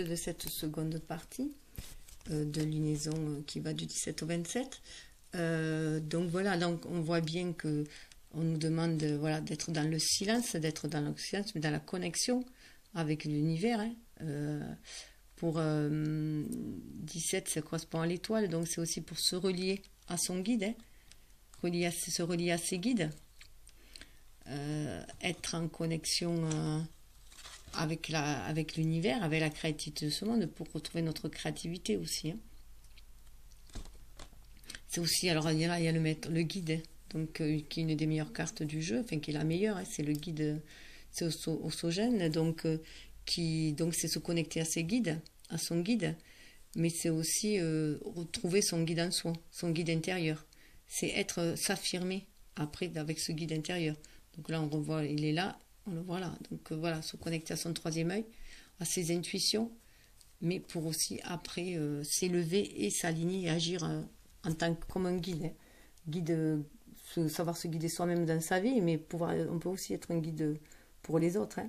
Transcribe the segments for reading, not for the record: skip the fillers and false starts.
De cette seconde partie de lunaison qui va du 17 au 27. Donc voilà, donc on voit bien que on nous demande voilà, d'être dans le silence, d'être dans le silence, mais dans la connexion avec l'univers. Pour 17, ça correspond à l'étoile, donc c'est aussi pour se relier à son guide, se relier à ses guides, être en connexion avec l'univers, avec la créativité de ce monde, pour retrouver notre créativité aussi. C'est aussi, alors il y a le maître, le guide, donc qui est une des meilleures cartes du jeu, enfin qui est la meilleure, c'est le guide, c'est Osogène, donc c'est se connecter à ses guides, à son guide, mais c'est aussi retrouver son guide en soi, son guide intérieur. C'est s'affirmer après avec ce guide intérieur. Donc là on revoit, il est là, on le voit là. Donc voilà, se connecter à son troisième œil, à ses intuitions, mais pour aussi après s'élever et s'aligner et agir en tant que comme un guide. Guide, savoir se guider soi-même dans sa vie, mais on peut aussi être un guide pour les autres.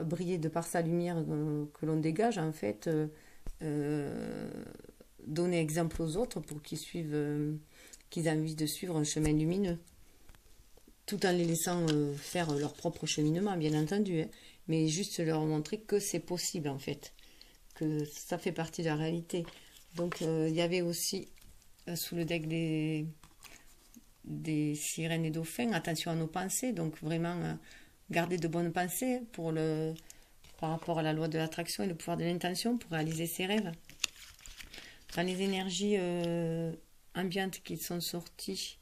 Briller de par sa lumière que l'on dégage, en fait, donner exemple aux autres pour qu'ils aient envie de suivre un chemin lumineux, tout en les laissant faire leur propre cheminement, bien entendu, mais juste leur montrer que c'est possible, en fait, que ça fait partie de la réalité. Donc il y avait aussi sous le deck des sirènes et dauphins, attention à nos pensées, donc vraiment garder de bonnes pensées par rapport à la loi de l'attraction et le pouvoir de l'intention pour réaliser ses rêves. Dans les énergies ambiantes qui sont sorties,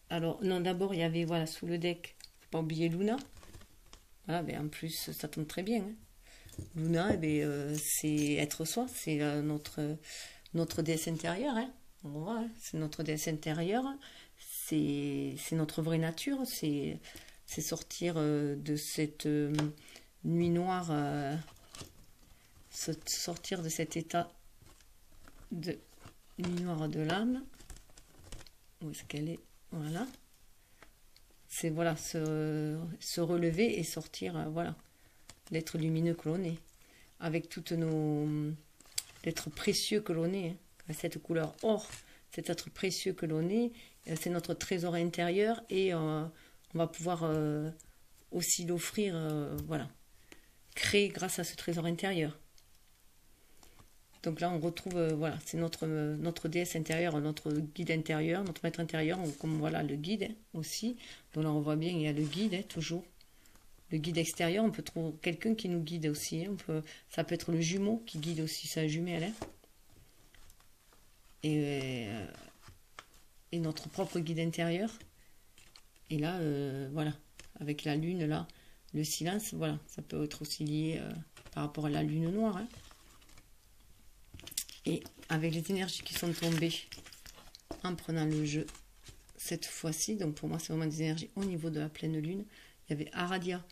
alors non, d'abord il y avait voilà sous le deck, faut pas oublier Luna. Voilà, ben, en plus ça tombe très bien. Luna, c'est être soi, c'est notre déesse intérieure. Voilà, c'est notre déesse intérieure, c'est notre vraie nature, c'est sortir de cette nuit noire, sortir de cet état de nuit noire de l'âme. Où est-ce qu'elle est? Voilà. C'est voilà, se relever et sortir, voilà, l'être lumineux que l'on est, avec toutes l'être précieux que l'on est, cette couleur or, cet être précieux que l'on est, c'est notre trésor intérieur et on va pouvoir aussi l'offrir, voilà, créer grâce à ce trésor intérieur. Donc là on retrouve, voilà, c'est notre déesse intérieure, notre guide intérieur, notre maître intérieur, comme voilà le guide aussi. Donc là on voit bien, il y a le guide toujours. Le guide extérieur, on peut trouver quelqu'un qui nous guide aussi. Ça peut être le jumeau qui guide aussi sa jumelle. Et notre propre guide intérieur. Et là, voilà, avec la lune, là, le silence, voilà, ça peut être aussi lié par rapport à la lune noire. Et avec les énergies qui sont tombées en prenant le jeu cette fois-ci, donc pour moi, c'est vraiment des énergies au niveau de la pleine lune. Il y avait Aradia.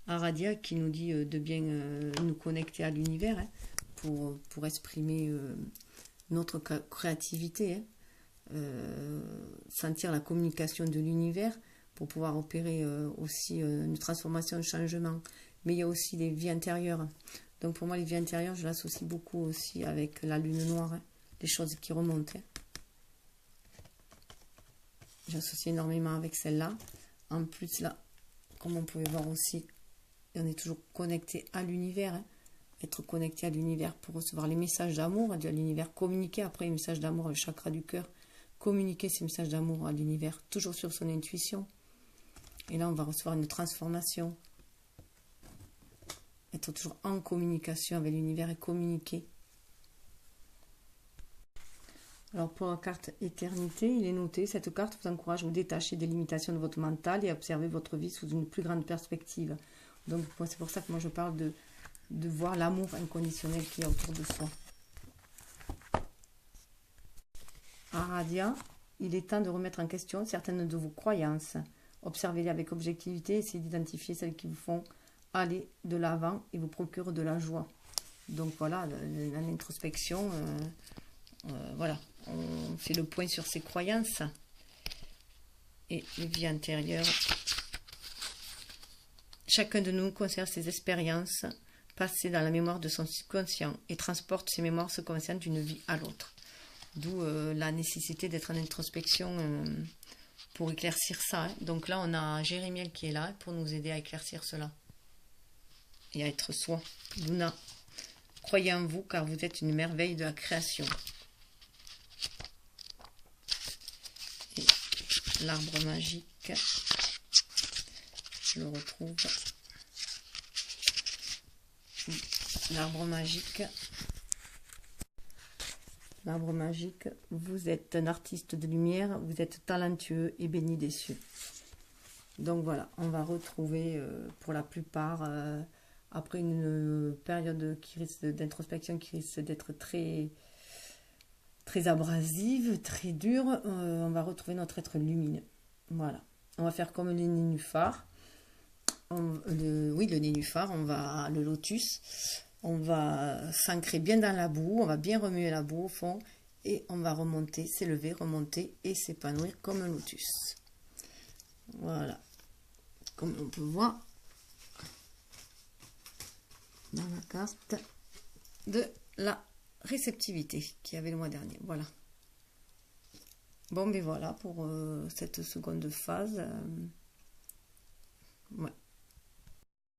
Aradia qui nous dit de bien nous connecter à l'univers pour exprimer notre créativité, sentir la communication de l'univers pour pouvoir opérer aussi une transformation, un changement. Mais il y a aussi les vies intérieures. Donc pour moi, les vies intérieures, je l'associe beaucoup aussi avec la lune noire, les choses qui remontent. J'associe énormément avec celle-là. En plus, là, comme on pouvait voir aussi, on est toujours connecté à l'univers. Être connecté à l'univers pour recevoir les messages d'amour de l'univers, communiquer après les messages d'amour, le chakra du cœur, communiquer ces messages d'amour à l'univers, toujours sur son intuition. Et là, on va recevoir une transformation. Être toujours en communication avec l'univers et communiquer. Alors pour la carte éternité, il est noté, cette carte vous encourage à vous détacher des limitations de votre mental et à observer votre vie sous une plus grande perspective. Donc c'est pour ça que moi je parle de voir l'amour inconditionnel qu'il y a autour de soi. Aradia, il est temps de remettre en question certaines de vos croyances. Observez-les avec objectivité, essayez d'identifier celles qui vous font aller de l'avant et vous procurent de la joie. Donc voilà, l'introspection, voilà, on fait le point sur ses croyances et les vies intérieures. Chacun de nous conserve ses expériences passer dans la mémoire de son subconscient et transporte ses mémoires subconscientes d'une vie à l'autre. D'où la nécessité d'être en introspection pour éclaircir ça. Hein. Donc là, on a Jérémiel qui est là pour nous aider à éclaircir cela. Et à être soi. Luna, croyez en vous car vous êtes une merveille de la création. Et l'arbre magique, je le retrouve. L'arbre magique. L'arbre magique, vous êtes un artiste de lumière, vous êtes talentueux et béni des cieux. Donc voilà, on va retrouver pour la plupart, après une période d'introspection qui risque d'être très, très abrasive, très dure, on va retrouver notre être lumineux. Voilà, on va faire comme le nénuphar. Le nénuphar, le lotus. On va s'ancrer bien dans la boue, on va bien remuer la boue au fond et on va remonter, s'élever, remonter et s'épanouir comme un lotus. Voilà, comme on peut voir dans la carte de la réceptivité qu'il y avait le mois dernier. Voilà. Bon, mais voilà pour cette seconde phase. Ouais.